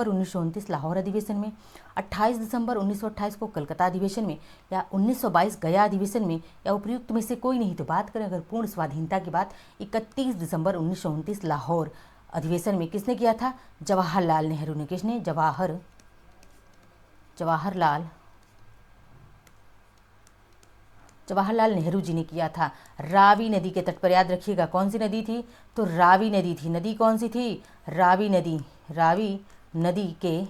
Speaker 1: 1929 लाहौर अधिवेशन में, 28 दिसंबर 1928 को कलकत्ता अधिवेशन में, या 1922 गया अधिवेशन में, या उपयुक्त में से कोई नहीं। तो बात करें अगर पूर्ण स्वाधीनता की बात, 31 दिसंबर 1929 लाहौर अधिवेशन में किसने किया था? जवाहरलाल नेहरू ने। किसने? जवाहरलाल नेहरू जी ने किया था। रावी नदी के तट पर, याद रखिएगा कौन सी नदी थी? तो रावी नदी थी। नदी कौन सी थी? रावी नदी के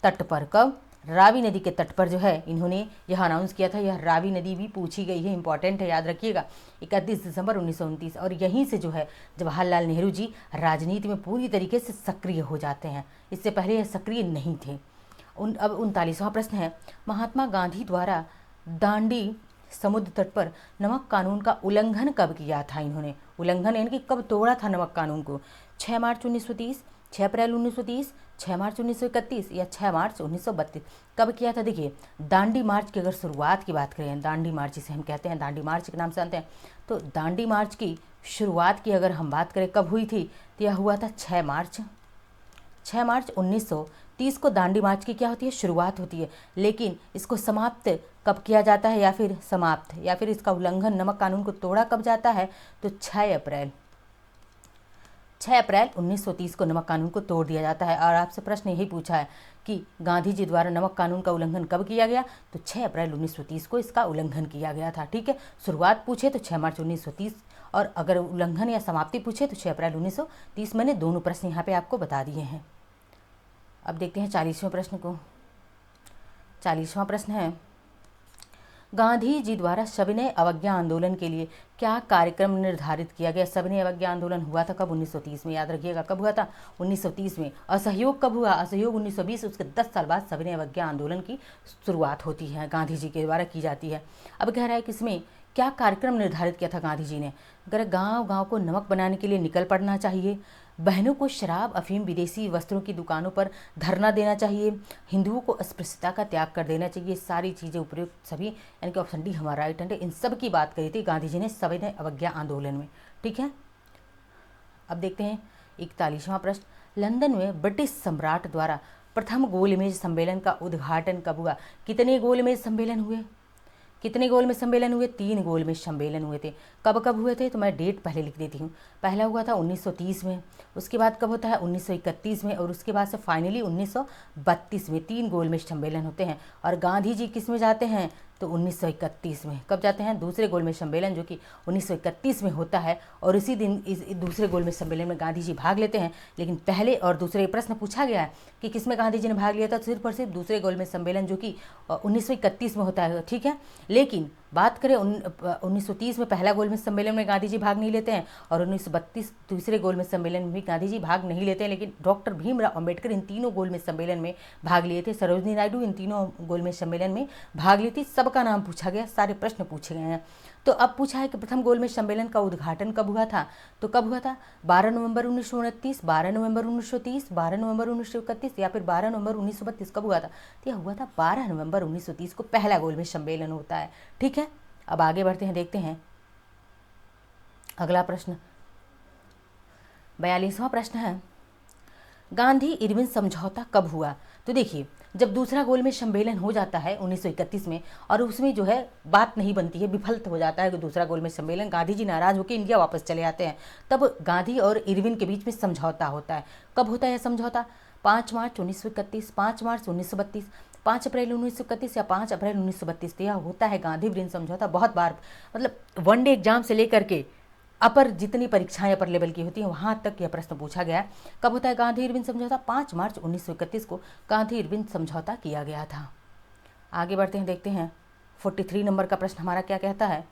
Speaker 1: तट पर। कब? रावी नदी के तट पर जो है इन्होंने यह अनाउंस किया था। यह रावी नदी भी पूछी गई है, इंपॉर्टेंट है, याद रखिएगा। 31 दिसंबर 1929। और यहीं से जो है जवाहरलाल नेहरू जी राजनीति में पूरी तरीके से सक्रिय हो जाते हैं। इससे पहले यह सक्रिय नहीं थे। अब 39वां प्रश्न है, महात्मा गांधी द्वारा दांडी समुद्र तट पर नमक कानून का उल्लंघन कब किया था? इन्होंने उल्लंघन यानी कि कब तोड़ा था नमक कानून को? 6 मार्च 1930, 6 अप्रैल 1930, 6 मार्च 1931 या 6 मार्च 1932? कब किया था? देखिए दांडी मार्च की अगर शुरुआत की बात करें, दांडी मार्च जिसे हम कहते हैं, दांडी मार्च के नाम से जानते हैं, तो दांडी मार्च की शुरुआत की अगर हम बात करें कब हुई थी, तो यह हुआ था 6 मार्च 1930 को दांडी मार्च की क्या होती है? शुरुआत होती है। लेकिन इसको समाप्त कब किया जाता है, या फिर इसका उल्लंघन, नमक कानून को तोड़ा कब जाता है? तो 6 अप्रैल 6 अप्रैल 1930 को नमक कानून को तोड़ दिया जाता है। और आपसे प्रश्न यही पूछा है कि गांधी जी द्वारा नमक कानून का उल्लंघन कब किया गया, तो 6 अप्रैल 1930 को इसका उल्लंघन किया गया था। ठीक है, शुरुआत पूछे तो 6 मार्च 1930, और अगर उल्लंघन या समाप्ति पूछे तो 6 अप्रैल 1930। मैंने दोनों प्रश्न यहाँ पे आपको बता दिए हैं। अब देखते हैं 40वें प्रश्न को। 40वां प्रश्न है, गांधी जी द्वारा सविनय अवज्ञा आंदोलन के लिए क्या कार्यक्रम निर्धारित किया गया। सविनय अवज्ञा आंदोलन हुआ था कब, 1930 में। याद रखिएगा कब हुआ था, 1930 में। असहयोग कब हुआ, असहयोग 1920। उसके 10 साल बाद सविनय अवज्ञा आंदोलन की शुरुआत होती है, गांधी जी के द्वारा की जाती है। अब कह रहा है कि इसमें क्या कार्यक्रम निर्धारित किया था गांधी जी ने। अगर गांव गांव को नमक बनाने के लिए निकल पड़ना चाहिए, बहनों को शराब, अफीम, विदेशी वस्त्रों की दुकानों पर धरना देना चाहिए, हिंदुओं को अस्पृश्यता का त्याग कर देना चाहिए, सारी चीज़ें उपयुक्त सभी, यानी कि ऑप्शन डी हमारा राइट है। इन सब की बात करी थी गांधी जी ने सविनय अवज्ञा आंदोलन में। ठीक है, अब देखते हैं 41वां प्रश्न, लंदन में ब्रिटिश सम्राट द्वारा प्रथम गोलमेज सम्मेलन का उद्घाटन कब हुआ। कितने गोलमेज सम्मेलन हुए, कितने गोलमेज सम्मेलन हुए, 3 गोलमेज सम्मेलन हुए थे। कब कब हुए थे, तो मैं डेट पहले लिख देती हूँ। पहला हुआ था 1930 में, उसके बाद कब होता है 1931 में, और उसके बाद से फाइनली 1932 में। 3 गोलमेज सम्मेलन होते हैं। और गांधी जी किस में जाते हैं, तो 1931 में। कब जाते हैं, दूसरे गोलमेज सम्मेलन, जो कि 1931 में होता है। और इसी दिन इस दूसरे गोलमेज सम्मेलन में गांधी जी भाग लेते हैं। लेकिन पहले और दूसरे प्रश्न पूछा गया है कि किस में गांधी जी ने भाग लिया था, सिर्फ और सिर्फ दूसरे गोलमेज सम्मेलन, जो कि 1931 में होता है। ठीक है, लेकिन बात करें 1930 में पहला गोलमेज सम्मेलन में गांधी जी भाग नहीं लेते हैं, और 1932 दूसरे गोलमेज सम्मेलन में भी गांधी जी भाग नहीं लेते हैं। लेकिन डॉक्टर भीमराव अंबेडकर इन तीनों गोलमेज सम्मेलन में भाग लिए थे। सरोजनी नायडू इन तीनों गोलमेज सम्मेलन में भाग ली थी। सबका नाम पूछा गया, सारे प्रश्न पूछे गए हैं। तो अब पूछा है कि प्रथम गोलमेज सम्मेलन का उद्घाटन कब हुआ था, तो कब हुआ था, 12 नवंबर 1929, 12 नवंबर 1930, 12 नवंबर 1931, या फिर 12 नवंबर 1932। कब हुआ था, तो यह हुआ था 12 नवंबर 1930 को पहला गोलमेज सम्मेलन होता है। ठीक है, अब आगे बढ़ते हैं, देखते हैं अगला प्रश्न। 42वां प्रश्न है, गांधी इरविन समझौता कब हुआ। तो देखिए, जब दूसरा गोलमेज सम्मेलन हो जाता है 1931 में, और उसमें जो है बात नहीं बनती है, विफल हो जाता है कि दूसरा गोलमेज सम्मेलन, गांधी जी नाराज होकर इंडिया वापस चले आते हैं, तब गांधी और इरविन के बीच में समझौता होता है। कब होता है यह समझौता, 5 मार्च 1931, 5 मार्च 1932, 5 अप्रैल 1931 या 5 अप्रैल 1932। तो यह होता है गांधी इरविन समझौता। बहुत बार, मतलब वनडे एग्जाम से लेकर के अपर जितनी परीक्षाएं अपर लेवल की होती हैं वहाँ तक यह प्रश्न पूछा गया है। कब होता है गांधी इरविन समझौता, 5 मार्च 1931 को गांधी इरविन समझौता किया गया था। आगे बढ़ते हैं, देखते हैं 43 नंबर का प्रश्न हमारा क्या कहता है।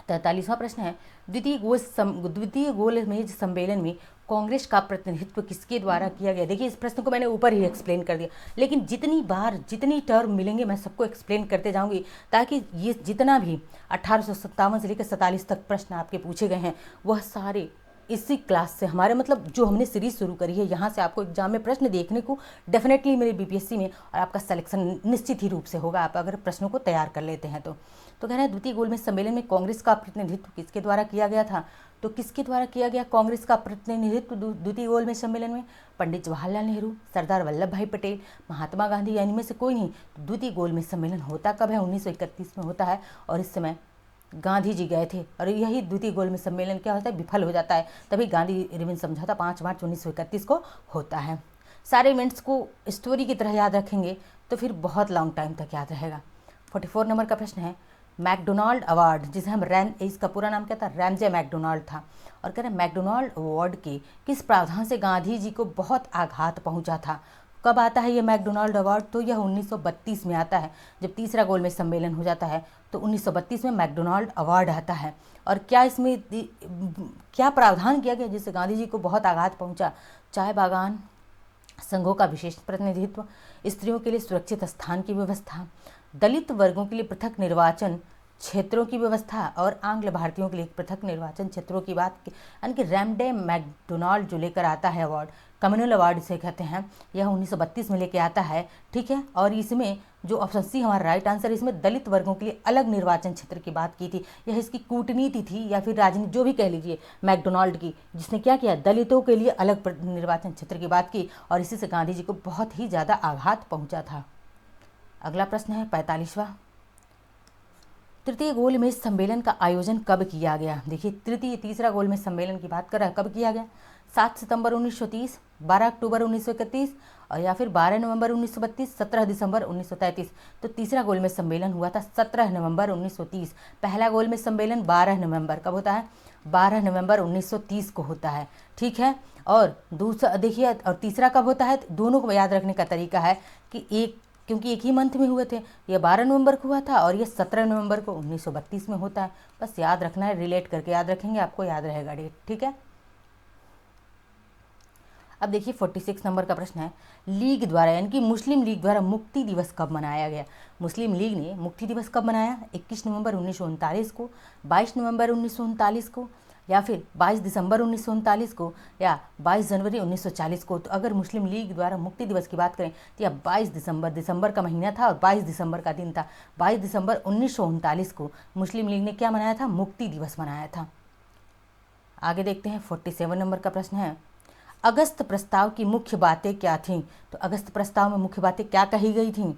Speaker 1: 43वां प्रश्न है, द्वितीय गोलमेज सम्मेलन में कांग्रेस का प्रतिनिधित्व किसके द्वारा किया गया। देखिए, इस प्रश्न को मैंने ऊपर ही एक्सप्लेन कर दिया, लेकिन जितनी बार जितनी टर्म मिलेंगे मैं सबको एक्सप्लेन करते जाऊंगी, ताकि ये जितना भी 1857 से लेकर 47 तक प्रश्न आपके पूछे गए हैं वह सारे इसी क्लास से, हमारे मतलब जो हमने सीरीज शुरू करी है, यहाँ से आपको एग्जाम में प्रश्न देखने को डेफिनेटली मेरे बीपीएससी में, और आपका सिलेक्शन निश्चित ही रूप से होगा आप अगर प्रश्नों को तैयार कर लेते हैं। तो कह रहे हैं द्वितीय गोलमेज सम्मेलन में कांग्रेस का प्रतिनिधित्व किसके द्वारा किया गया था। तो किसके द्वारा किया गया कांग्रेस का प्रतिनिधित्व द्वितीय गोलमेज सम्मेलन में, पंडित जवाहरलाल नेहरू, सरदार वल्लभ भाई पटेल, महात्मा गांधी, यानी में से कोई नहीं। द्वितीय गोलमेज सम्मेलन होता कब है, 1931 में होता है, और इस समय गांधी जी गए थे, और यही द्वितीय गोलमेज सम्मेलन क्या होता है, विफल हो जाता है, तभी गांधी इरविन समझौता 5 मार्च 1931 को होता है। सारे इवेंट्स को स्टोरी की तरह याद रखेंगे तो फिर बहुत लॉन्ग टाइम तक याद रहेगा। 44 नंबर का प्रश्न है, मैकडोनाल्ड अवार्ड, जिसे हम इसका पूरा नाम क्या था, रैमजे मैकडोनाल्ड था, और कह रहे हैं मैकडोनाल्ड अवार्ड के किस प्रावधान से गांधी जी को बहुत आघात पहुंचा था। कब आता है ये मैकडोनाल्ड अवार्ड, तो यह 1932 में आता है, जब तीसरा गोलमेज सम्मेलन हो जाता है, तो 1932 में मैकडोनाल्ड अवार्ड आता है। और क्या इसमें क्या प्रावधान किया गया जिससे गांधी जी को बहुत आघात पहुंचा, चाय बागान संघों का विशेष प्रतिनिधित्व, स्त्रियों के लिए सुरक्षित स्थान की व्यवस्था, दलित वर्गों के लिए पृथक निर्वाचन क्षेत्रों की व्यवस्था, और आंग्ल भारतीयों के लिए पृथक निर्वाचन क्षेत्रों की बात, यानी कि रैमडे मैकडोनाल्ड जो लेकर आता है अवार्ड, कम्युनल अवार्ड इसे कहते हैं, यह 1932 में लेके आता है। ठीक है, और इसमें जो ऑप्शन सी हमारा राइट आंसर, इसमें दलित वर्गों के लिए अलग निर्वाचन क्षेत्र की बात की थी। यह इसकी कूटनीति थी या फिर राजनीति, जो भी कह लीजिए, मैकडोनाल्ड की, जिसने क्या किया, दलितों के लिए अलग निर्वाचन क्षेत्र की बात की, और इसी से गांधी जी को बहुत ही ज़्यादा आघात पहुँचा था। अगला प्रश्न है 45वां, तृतीय गोलमेज सम्मेलन का आयोजन कब किया गया। देखिए, तीसरा गोलमेज सम्मेलन की बात कर रहा है, कब किया गया, 7 सितंबर 1930, 12 अक्टूबर 1931 और या फिर 12 नवंबर 1932, 17 दिसंबर 1933। तो तीसरा गोलमेज सम्मेलन हुआ था 17 नवंबर 1930। पहला गोलमेज सम्मेलन 12 नवंबर कब होता है? 12 नवंबर 1930 को होता है, ठीक है। और दूसरा देखिए, और तीसरा कब होता है? दोनों को याद रखने का तरीका है कि क्योंकि एक ही मंथ में हुए थे, ये 12 नवंबर को हुआ था और ये 17 नवंबर को 1932 में होता है। बस याद रखना है, रिलेट करके याद रखेंगे, आपको याद रहेगा डेट, ठीक है। अब देखिए 46 नंबर का प्रश्न है, लीग द्वारा यानी कि मुस्लिम लीग द्वारा मुक्ति दिवस कब मनाया गया? मुस्लिम लीग ने मुक्ति दिवस कब मनाया? 21 नवंबर 1939 को, 22 नवंबर 1939 को, या फिर 22 दिसंबर 1939 को, या 22 जनवरी 1940 को। तो अगर मुस्लिम लीग द्वारा मुक्ति दिवस की बात करें तो यह 22 दिसंबर का महीना था और 22 दिसंबर का दिन था। 22 दिसंबर 1939 को मुस्लिम लीग ने क्या मनाया था? मुक्ति दिवस मनाया था। आगे देखते हैं 47 नंबर का प्रश्न है, अगस्त प्रस्ताव की मुख्य बातें क्या थीं? तो अगस्त प्रस्ताव में मुख्य बातें क्या कही गई थीं?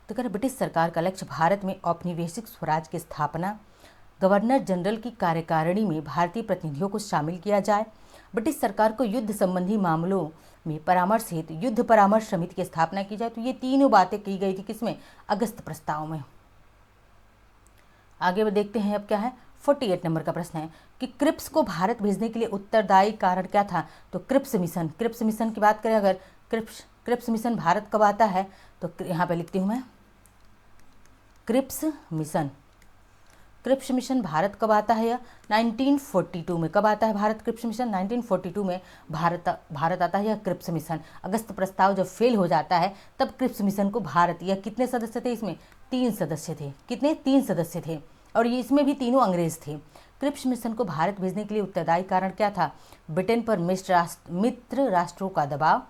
Speaker 1: तो कह रहे ब्रिटिश सरकार का लक्ष्य भारत में औपनिवेशिक स्वराज की स्थापना, गवर्नर जनरल की कार्यकारिणी में भारतीय प्रतिनिधियों को शामिल किया जाए, ब्रिटिश सरकार को युद्ध संबंधी मामलों में परामर्श हेतु युद्ध परामर्श समिति की स्थापना की जाए। तो ये तीनों बातें की गई थी किसमें? अगस्त प्रस्ताव में। आगे देखते हैं अब क्या है, 48 नंबर का प्रश्न है कि क्रिप्स को भारत भेजने के लिए उत्तरदायी कारण क्या था? तो क्रिप्स मिशन की बात करें अगर, क्रिप्स मिशन भारत कब आता है? तो यहाँ पे लिखती हूँ मैं, क्रिप्स मिशन भारत कब आता है? या 1942 में। कब आता है भारत क्रिप्स मिशन? 1942 में भारत आता है यह क्रिप्स मिशन। अगस्त प्रस्ताव जब फेल हो जाता है तब क्रिप्स मिशन को भारत, या कितने सदस्य थे इसमें? 3 सदस्य थे। कितने? 3 सदस्य थे और ये इसमें भी तीनों अंग्रेज थे। क्रिप्स मिशन को भारत भेजने के लिए उत्तरदायी कारण क्या था? ब्रिटेन पर मित्र राष्ट्रों का दबाव,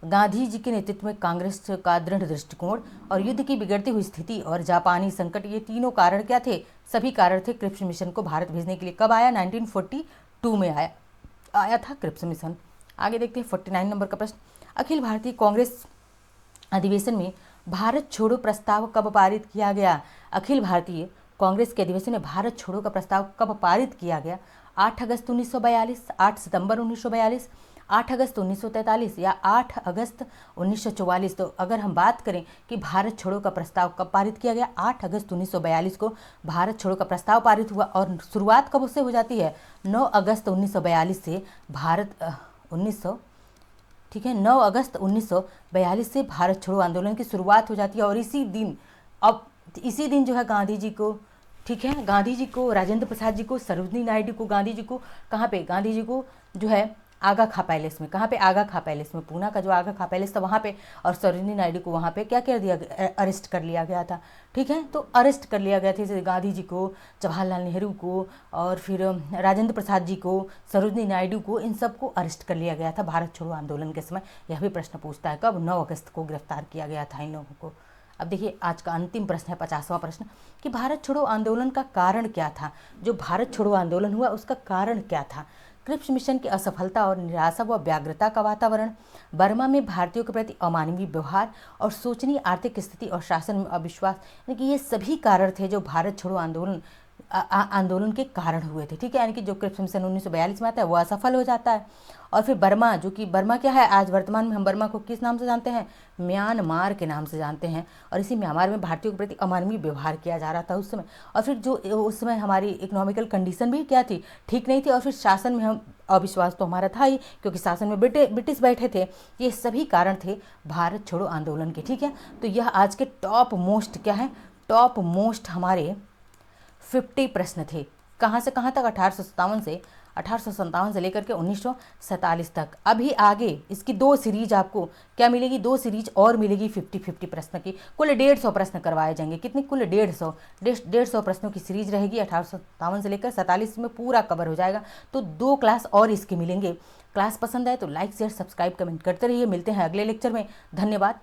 Speaker 1: गांधी जी के नेतृत्व में कांग्रेस का दृढ़ दृष्टिकोण और युद्ध की बिगड़ती हुई स्थिति और जापानी संकट, ये तीनों कारण क्या थे? सभी कारण थे क्रिप्स मिशन को भारत भेजने के लिए। कब आया? 1942 में आया था क्रिप्स मिशन। आगे देखते हैं 49 नंबर का प्रश्न, अखिल भारतीय कांग्रेस अधिवेशन में भारत छोड़ो प्रस्ताव कब पारित किया गया? अखिल भारतीय कांग्रेस के अधिवेशन में भारत छोड़ो का प्रस्ताव कब पारित किया गया? 8 अगस्त 1942, 8 सितंबर 1942, 8 अगस्त 1943 या 8 अगस्त 1944। तो अगर हम बात करें कि भारत छोड़ो का प्रस्ताव कब पारित किया गया, 8 अगस्त 1942 को भारत छोड़ो का प्रस्ताव पारित हुआ। और शुरुआत कब उससे हो जाती है? 9 अगस्त 1942 से भारत 9 अगस्त 1942 से भारत छोड़ो आंदोलन की शुरुआत हो जाती है। और इसी दिन जो है गांधी जी को, ठीक है, गांधी जी को, राजेंद्र प्रसाद जी को, सरोजिनी नायडू को, गांधी जी को कहाँ पे? गांधी जी को जो है आगा खा पैलेस में। कहाँ पे? आगा खा पैलेस में, पूना का जो आगा खा पैलेस था वहाँ पे। और सरोजिनी नायडू को वहाँ पे क्या कर दिया? अरेस्ट कर लिया गया था, ठीक है। तो अरेस्ट कर लिया गया था जैसे गांधी जी को, जवाहरलाल नेहरू को, और फिर राजेंद्र प्रसाद जी को, सरोजिनी नायडू को, इन सबको अरेस्ट कर लिया गया था भारत छोड़ो आंदोलन के समय। यह भी प्रश्न पूछता है कब? 9 अगस्त को गिरफ्तार किया गया था इन लोगों को। अब देखिए आज का अंतिम प्रश्न है 50वां प्रश्न कि भारत छोड़ो आंदोलन का कारण क्या था? जो भारत छोड़ो आंदोलन हुआ उसका कारण क्या था? क्रिप्स मिशन की असफलता और निराशा व व्यग्रता का वातावरण, बर्मा में भारतीयों के प्रति अमानवीय व्यवहार और शोचनीय आर्थिक स्थिति और शासन में अविश्वास, यानी कि ये सभी कारण थे जो भारत छोड़ो आंदोलन के कारण हुए थे, ठीक है। यानी कि जो क्रिप्स मिशन 1942 में आता है वो असफल हो जाता है। और फिर बर्मा, जो कि बर्मा क्या है, आज वर्तमान में हम बर्मा को किस नाम से जानते हैं? म्यांमार के नाम से जानते हैं। और इसी म्यांमार में भारतीयों के प्रति अमानवीय व्यवहार किया जा रहा था उस समय। और फिर जो उस समय हमारी इकोनॉमिकल कंडीशन भी क्या थी? ठीक नहीं थी। और फिर शासन में हम अविश्वास तो हमारा था ही, क्योंकि शासन में ब्रिटिश बैठे थे। ये सभी कारण थे भारत छोड़ो आंदोलन के, ठीक है। तो यह आज के टॉप मोस्ट क्या है? टॉप मोस्ट हमारे 50 प्रश्न थे। कहाँ से कहाँ तक? 1857 से लेकर के 1947 तक। अभी आगे इसकी 2 सीरीज आपको क्या मिलेगी? 2 सीरीज और मिलेगी 50 प्रश्न की। कुल 150 प्रश्न करवाए जाएंगे। कितने? कुल 150 प्रश्नों की सीरीज रहेगी। 1857 से लेकर 47 में पूरा कवर हो जाएगा। तो 2 क्लास और इसके मिलेंगे। क्लास पसंद आए तो लाइक शेयर सब्सक्राइब कमेंट करते रहिए। मिलते हैं अगले लेक्चर में। धन्यवाद।